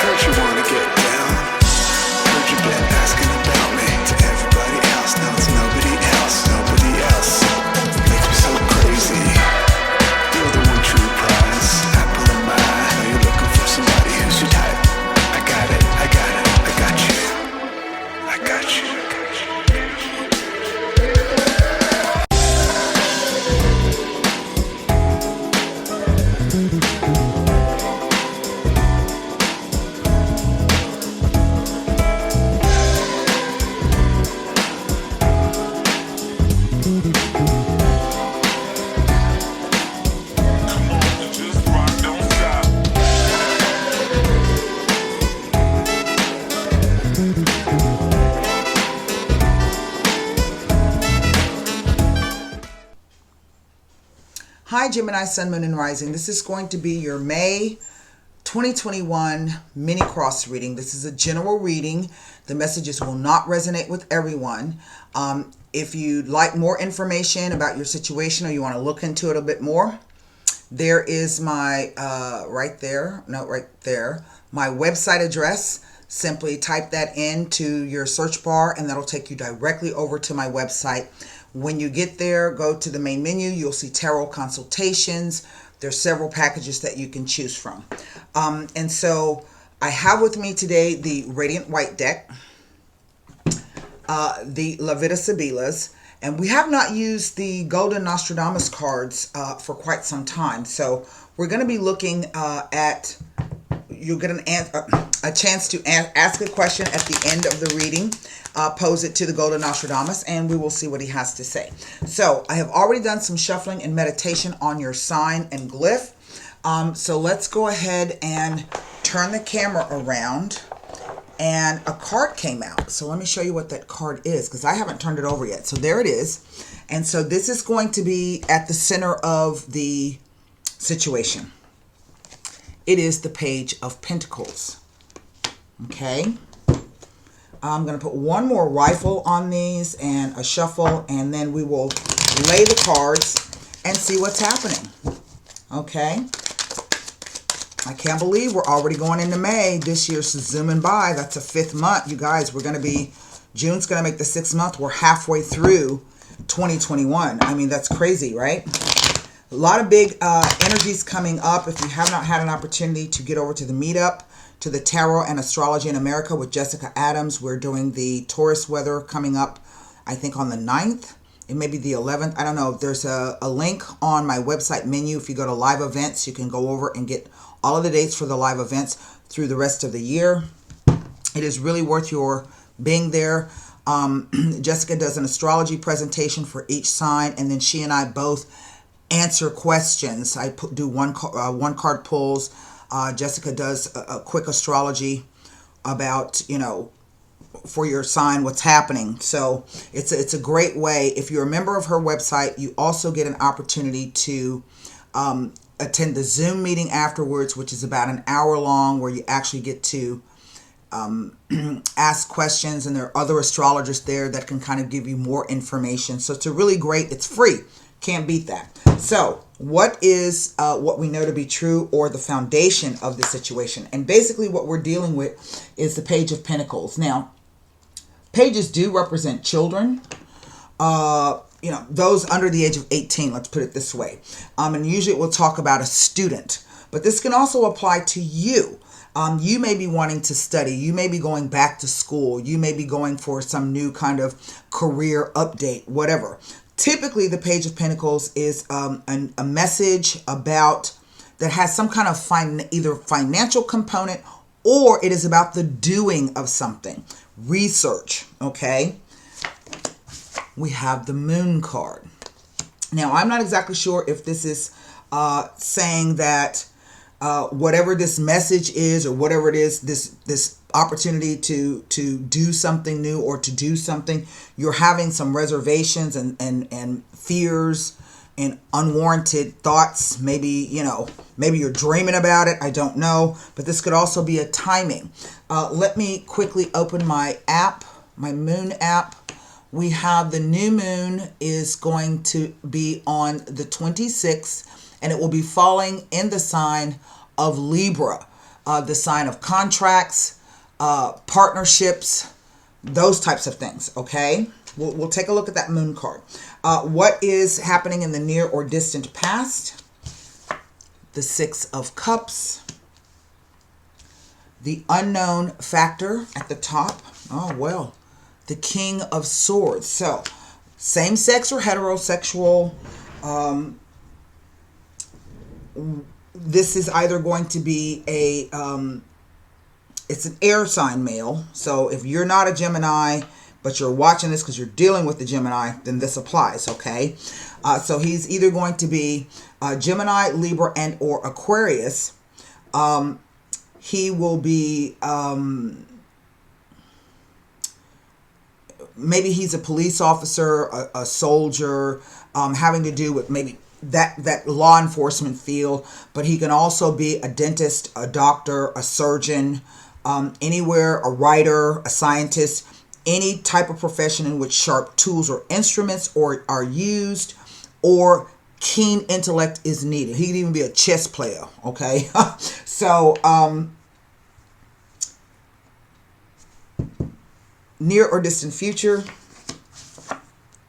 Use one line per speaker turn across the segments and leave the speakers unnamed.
Heard you wanna get down. Heard you been asking about me to everybody else. Now it's nobody else, nobody else. Makes me so crazy. You're the one true prize, apple of my eye. Know you're looking for somebody who's your type. I got it, I got it, I got you. I got you, I got you.
Hi, Gemini, Sun, Moon, and Rising. This is going to be your May 2021 mini cross reading. This is a general reading. The messages will not resonate with everyone. If you'd like more information about your situation or you want to look into it a bit more, there is my, right there, my website address. Simply type that into your search bar and that'll take you directly over to my website. When you get there, go to the main menu. You'll see tarot consultations. There's several packages that you can choose from. And so I have with me today the Radiant White deck, the La Vida Sibilas, and we have not used the Golden Nostradamus cards for quite some time. So we're going to be looking at, you'll get a chance to ask a question at the end of the reading. Pose it to the Golden Nostradamus and we will see what he has to say. So I have already done some shuffling and meditation on your sign and glyph. So let's go ahead and turn the camera around, and a card came out. So let me show you what that card is because I haven't turned it over yet. So there it is. And so this is going to be at the center of the situation. It is the Page of Pentacles. Okay. I'm going to put one more rifle on these and a shuffle, and then we will lay the cards and see what's happening. Okay. I can't believe we're already going into May. This year's zooming by. That's a 5th month. You guys, we're going to be, June's going to make the 6th month. We're halfway through 2021. I mean, that's crazy, right? A lot of big energies coming up. If you have not had an opportunity to get over to the meetup, to the Tarot and Astrology in America with Jessica Adams. We're doing the Taurus weather coming up, I think on the 9th. It may be the 11th. I don't know. There's a link on my website menu. If you go to live events, you can go over and get all of the dates for the live events through the rest of the year. It is really worth your being there. Jessica does an astrology presentation for each sign, and then she and I both answer questions. I do one card pulls. Jessica does a quick astrology about, you know, for your sign, what's happening. So it's a great way. If you're a member of her website, you also get an opportunity to attend the Zoom meeting afterwards, which is about an hour long, where you actually get to ask questions, and there are other astrologers there that can kind of give you more information. So it's a really great, it's free. Can't beat that. So what is what we know to be true, or the foundation of the situation? And basically what we're dealing with is the Page of Pentacles. Now, pages do represent children, you know, those under the age of 18, let's put it this way. And usually we'll talk about a student, but this can also apply to you. You may be wanting to study. You may be going back to school. You may be going for some new kind of career update, whatever. Typically, the Page of Pentacles is a message about that has some kind of either financial component, or it is about the doing of something. Research, okay? We have the Moon card. Now, I'm not exactly sure if this is saying that whatever this message is, or whatever it is, this opportunity to do something new or to do something, you're having some reservations and fears and unwarranted thoughts. Maybe, you know, maybe you're dreaming about it. I don't know. But this could also be a timing. Let me quickly open my app, my Moon app. We have the new moon is going to be on the 26th, and it will be falling in the sign of Libra. the sign of contracts, partnerships, those types of things, okay? We'll take a look at that moon card. What is happening in the near or distant past? The Six of Cups. The unknown factor at the top. Oh, well. The King of Swords. So, same-sex or heterosexual. This is either going to be a... it's an air sign male. So, if you're not a Gemini, but you're watching this because you're dealing with the Gemini, then this applies, okay? So, he's either going to be Gemini, Libra, and or Aquarius. He will be... maybe he's a police officer, a soldier, having to do with maybe that law enforcement field, but he can also be a dentist, a doctor, a surgeon, anywhere, a writer, a scientist, any type of profession in which sharp tools or instruments are used, or keen intellect is needed. He could even be a chess player, okay? So, near or distant future,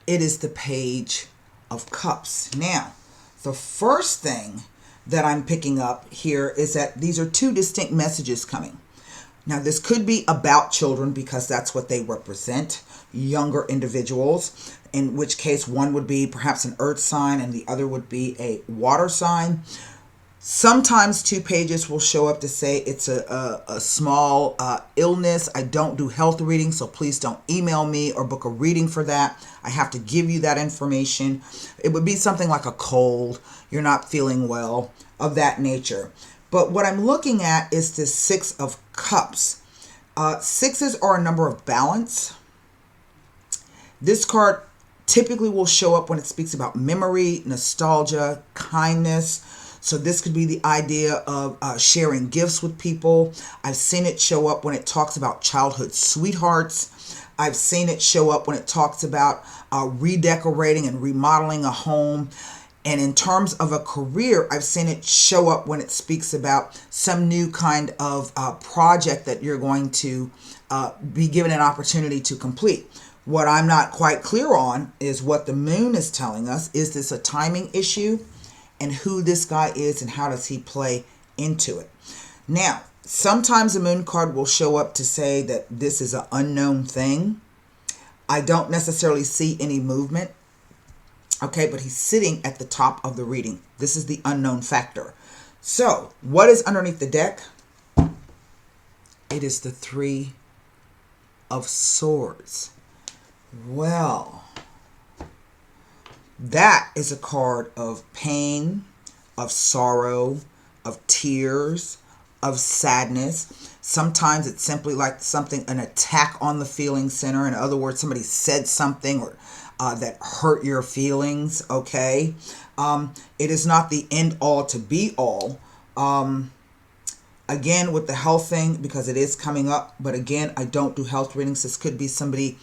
it is the Page of Cups. Now, the first thing that I'm picking up here is that these are two distinct messages coming. Now, this could be about children because that's what they represent, younger individuals, in which case one would be perhaps an earth sign and the other would be a water sign. Sometimes two pages will show up to say it's a small illness. I don't do health readings, so please don't email me or book a reading for that. I have to give you that information. It would be something like a cold, you're not feeling well, of that nature. But what I'm looking at is the Six of Cups. Sixes are a number of balance. This card typically will show up when it speaks about memory, nostalgia, kindness. So this could be the idea of sharing gifts with people. I've seen it show up when it talks about childhood sweethearts. I've seen it show up when it talks about redecorating and remodeling a home. And in terms of a career, I've seen it show up when it speaks about some new kind of project that you're going to be given an opportunity to complete. What I'm not quite clear on is what the moon is telling us. Is this a timing issue? And who this guy is and how does he play into it? Now, sometimes a moon card will show up to say that this is an unknown thing. I don't necessarily see any movement. Okay, but he's sitting at the top of the reading. This is the unknown factor. So, what is underneath the deck? It is the Three of Swords. Well, that is a card of pain, of sorrow, of tears, of sadness. Sometimes it's simply like something, an attack on the feeling center. In other words, somebody said something or that hurt your feelings, okay? It is not the end all to be all. Again, with the health thing, because it is coming up, but again, I don't do health readings. This could be somebody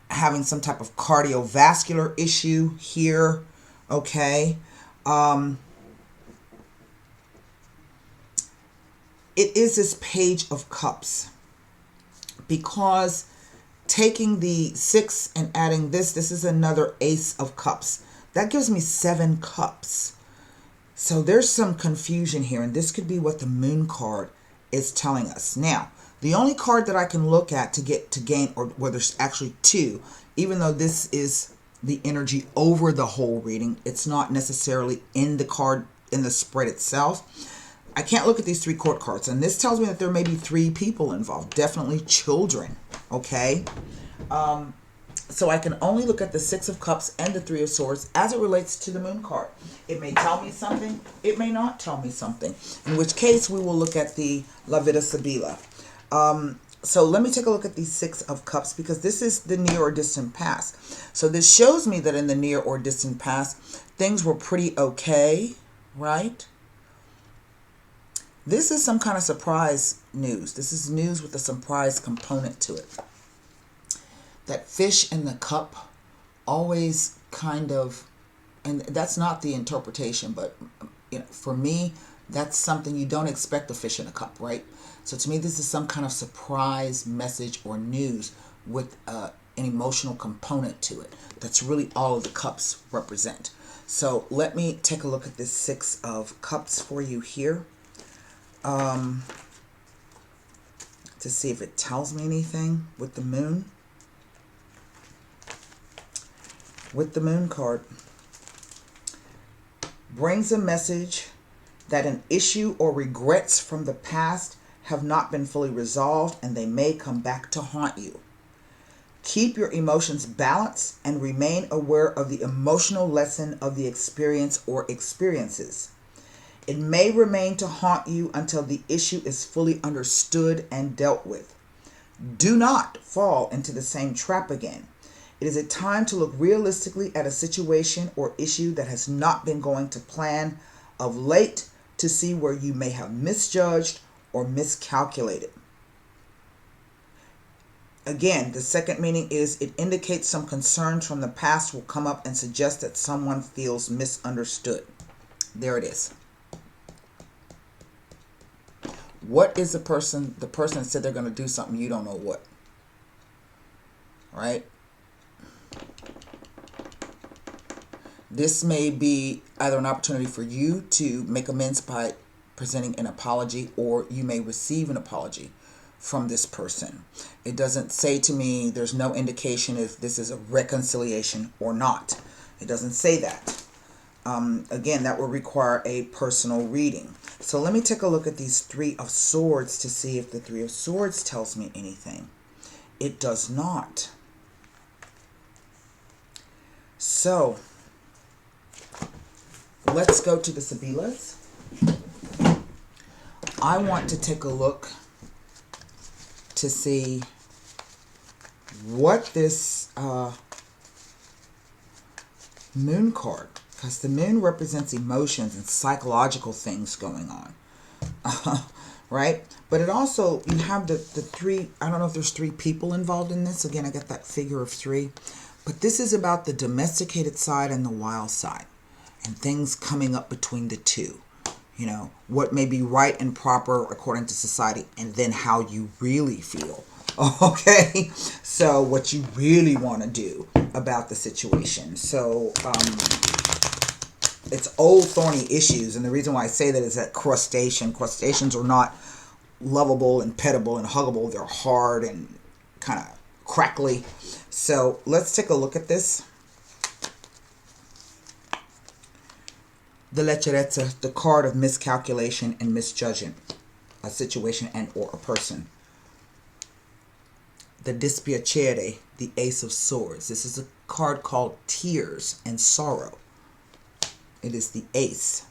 having some type of cardiovascular issue here, okay? It is this Page of Cups because taking the 6 and adding this is another Ace of Cups. That gives me 7 cups. So there's some confusion here, and this could be what the moon card is telling us. Now, the only card that I can look at to gain, or where there's actually 2, even though this is the energy over the whole reading, it's not necessarily in the card, in the spread itself. I can't look at these 3 court cards, and this tells me that there may be 3 people involved, definitely children, okay? So I can only look at the 6 of Cups and the 3 of Swords as it relates to the moon card. It may tell me something, it may not tell me something, in which case we will look at the La Vida Sibila. So let me take a look at the 6 of Cups, because this is the near or distant past. So this shows me that in the near or distant past, things were pretty okay, right? This is some kind of surprise news. This is news with a surprise component to it. That fish in the cup always kind of, and that's not the interpretation, but you know, for me, That's something you don't expect a fish in a cup, right? So to me, this is some kind of surprise message or news with an emotional component to it. That's really all of the cups represent. So let me take a look at this Six of Cups for you here, to see if it tells me anything with the moon. With the moon card, brings a message that an issue or regrets from the past have not been fully resolved and they may come back to haunt you. Keep your emotions balanced and remain aware of the emotional lesson of the experience or experiences. It may remain to haunt you until the issue is fully understood and dealt with. Do not fall into the same trap again. It is a time to look realistically at a situation or issue that has not been going to plan of late to see where you may have misjudged or miscalculated. Again, the second meaning is it indicates some concerns from the past will come up and suggest that someone feels misunderstood. There it is. What is the person said they're going to do something, you don't know what. Right? This may be either an opportunity for you to make amends by presenting an apology, or you may receive an apology from this person. It doesn't say to me, there's no indication if this is a reconciliation or not. It doesn't say that. Again, that will require a personal reading. So let me take a look at these Three of Swords to see if the Three of Swords tells me anything. It does not. So let's go to the Sibilas. I want to take a look to see what this moon card, because the moon represents emotions and psychological things going on, right? But it also, you have the three, I don't know if there's three people involved in this. Again, I got that figure of three. But this is about the domesticated side and the wild side, and things coming up between the two. You know, what may be right and proper according to society, and then how you really feel. Okay? So what you really want to do about the situation. So it's old thorny issues, and the reason why I say that is that crustaceans are not lovable and pettable and huggable. They're hard and kind of crackly. So let's take a look at this. The Lecherezza, the card of miscalculation and misjudging a situation and or a person. The Dispiacere, the Ace of Swords. This is a card called Tears and Sorrow. It is the Ace.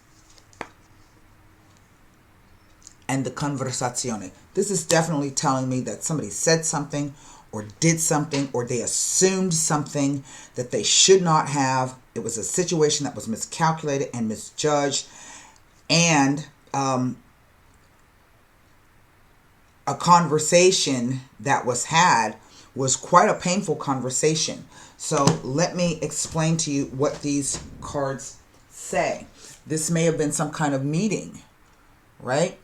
And the Conversazione. This is definitely telling me that somebody said something or did something, or they assumed something that they should not have. It was a situation that was miscalculated and misjudged, and a conversation that was had was quite a painful conversation. So let me explain to you what these cards say. This may have been some kind of meeting, right?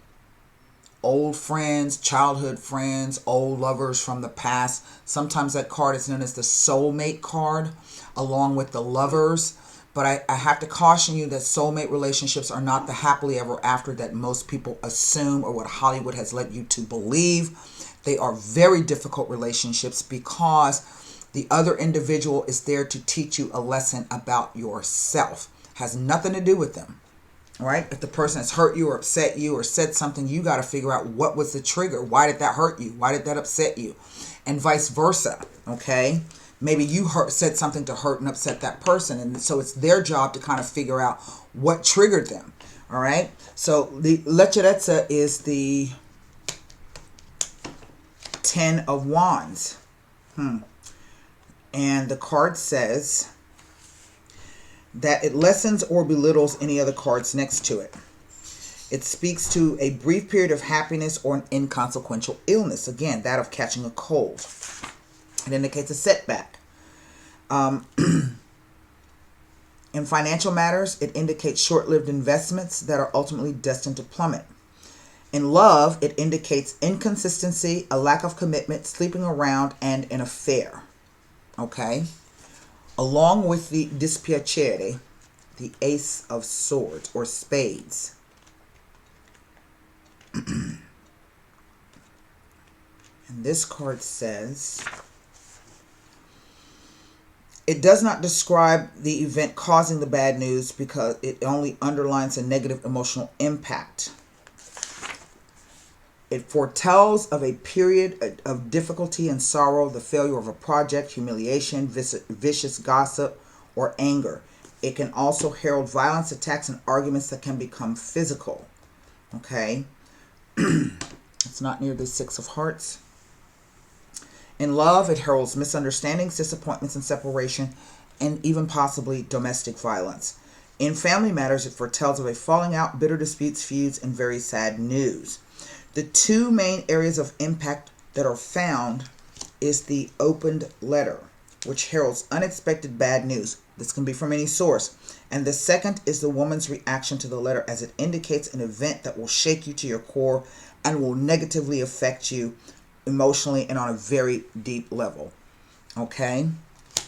Old friends, childhood friends, old lovers from the past. Sometimes that card is known as the soulmate card, along with the lovers. But I have to caution you that soulmate relationships are not the happily ever after that most people assume, or what Hollywood has led you to believe. They are very difficult relationships because the other individual is there to teach you a lesson about yourself. Has nothing to do with them. All right? If the person has hurt you or upset you or said something, you got to figure out what was the trigger. Why did that hurt you? Why did that upset you? And vice versa. Okay? Maybe you said something to hurt and upset that person. And so it's their job to kind of figure out what triggered them. All right? So the Lecherezza is the 10 of Wands. And the card says that it lessens or belittles any other cards next to it. It speaks to a brief period of happiness or an inconsequential illness. Again, that of catching a cold. It indicates a setback. In financial matters, it indicates short-lived investments that are ultimately destined to plummet. In love, it indicates inconsistency, a lack of commitment, sleeping around, and an affair. Okay? Along with the dispiacere, the Ace of Swords or Spades. And this card says, it does not describe the event causing the bad news because it only underlines a negative emotional impact. It foretells of a period of difficulty and sorrow, the failure of a project, humiliation, vicious gossip, or anger. It can also herald violence, attacks, and arguments that can become physical. Okay? It's not near the Six of Hearts. In love, it heralds misunderstandings, disappointments, and separation, and even possibly domestic violence. In family matters, it foretells of a falling out, bitter disputes, feuds, and very sad news. The two main areas of impact that are found is the opened letter, which heralds unexpected bad news. This can be from any source. And the second is the woman's reaction to the letter, as it indicates an event that will shake you to your core and will negatively affect you emotionally and on a very deep level. Okay?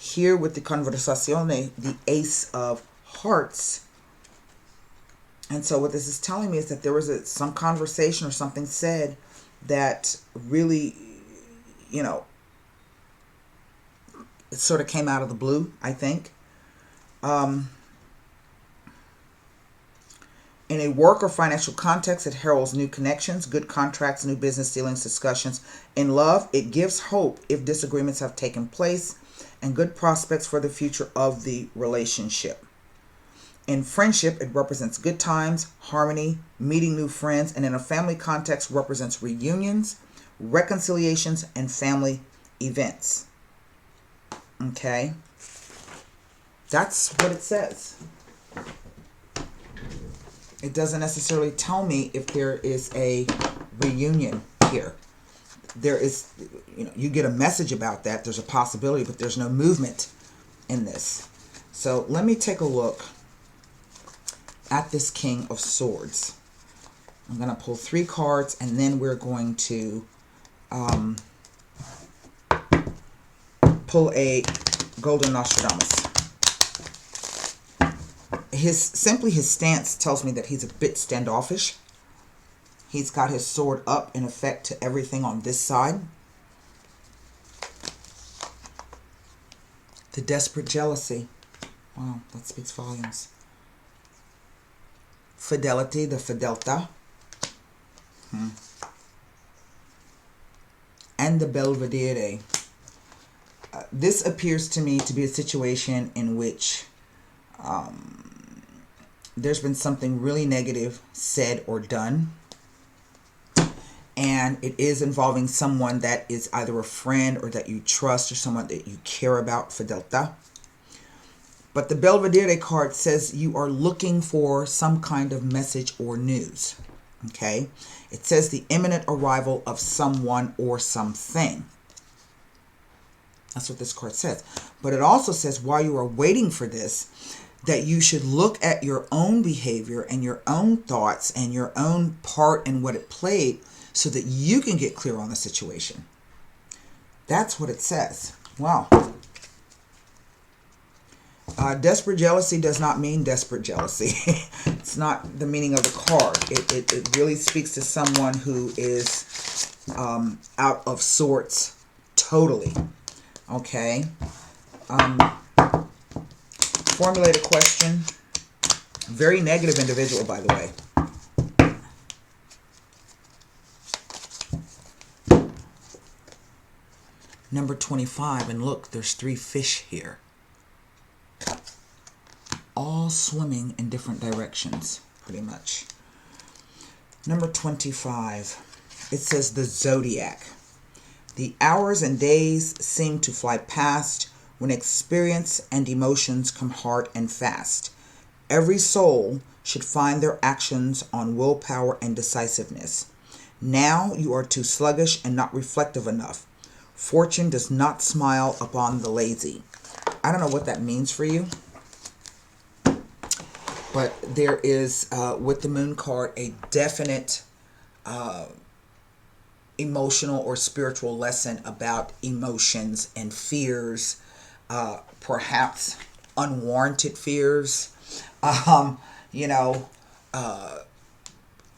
Here with the conversazione, the Ace of Hearts. And so what this is telling me is that there was some conversation or something said that really, you know, it sort of came out of the blue, I think. In a work or financial context, it heralds new connections, good contracts, new business dealings, discussions. In love, it gives hope if disagreements have taken place and good prospects for the future of the relationship. In friendship, it represents good times, harmony, meeting new friends, and in a family context, represents reunions, reconciliations, and family events. Okay? That's what it says. It doesn't necessarily tell me if there is a reunion here. There is, you know, you get a message about that. There's a possibility, but there's no movement in this. So let me take a look at this King of Swords. I'm going to pull 3 cards, and then we're going to pull a Golden Nostradamus. His stance tells me that he's a bit standoffish. He's got his sword up in effect to everything on this side. The desperate jealousy. Wow, that speaks volumes. Fidelity, the Fidelta. And the Belvedere. This appears to me to be a situation in which there's been something really negative said or done. And it is involving someone that is either a friend or that you trust or someone that you care about, Fidelta. But the Belvedere card says you are looking for some kind of message or news. Okay? It says the imminent arrival of someone or something. That's what this card says. But it also says while you are waiting for this, that you should look at your own behavior and your own thoughts and your own part in what it played so that you can get clear on the situation. That's what it says. Wow. Desperate jealousy does not mean desperate jealousy. It's not the meaning of the card. It really speaks to someone who is out of sorts totally. Okay. Formulate a question. Very negative individual, by the way. Number 25, and look, there's 3 fish here. All swimming in different directions, pretty much. Number 25, it says the zodiac. The hours and days seem to fly past when experience and emotions come hard and fast. Every soul should find their actions on willpower and decisiveness. Now you are too sluggish and not reflective enough. Fortune does not smile upon the lazy. I don't know what that means for you. But there is, with the moon card, a definite emotional or spiritual lesson about emotions and fears, perhaps unwarranted fears, you know,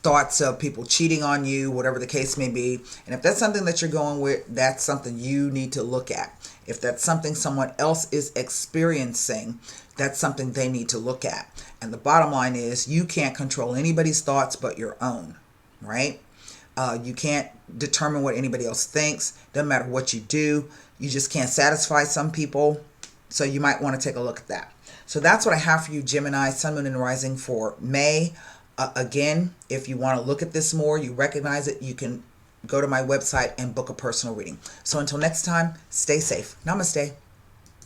thoughts of people cheating on you, whatever the case may be. And if that's something that you're going with, that's something you need to look at. If that's something someone else is experiencing, that's something they need to look at. And the bottom line is you can't control anybody's thoughts but your own, right? You can't determine what anybody else thinks. Doesn't matter what you do. You just can't satisfy some people. So you might want to take a look at that. So that's what I have for you, Gemini, Sun, Moon, and Rising for May. Again, if you want to look at this more, you recognize it, you can go to my website and book a personal reading. So until next time, stay safe. Namaste.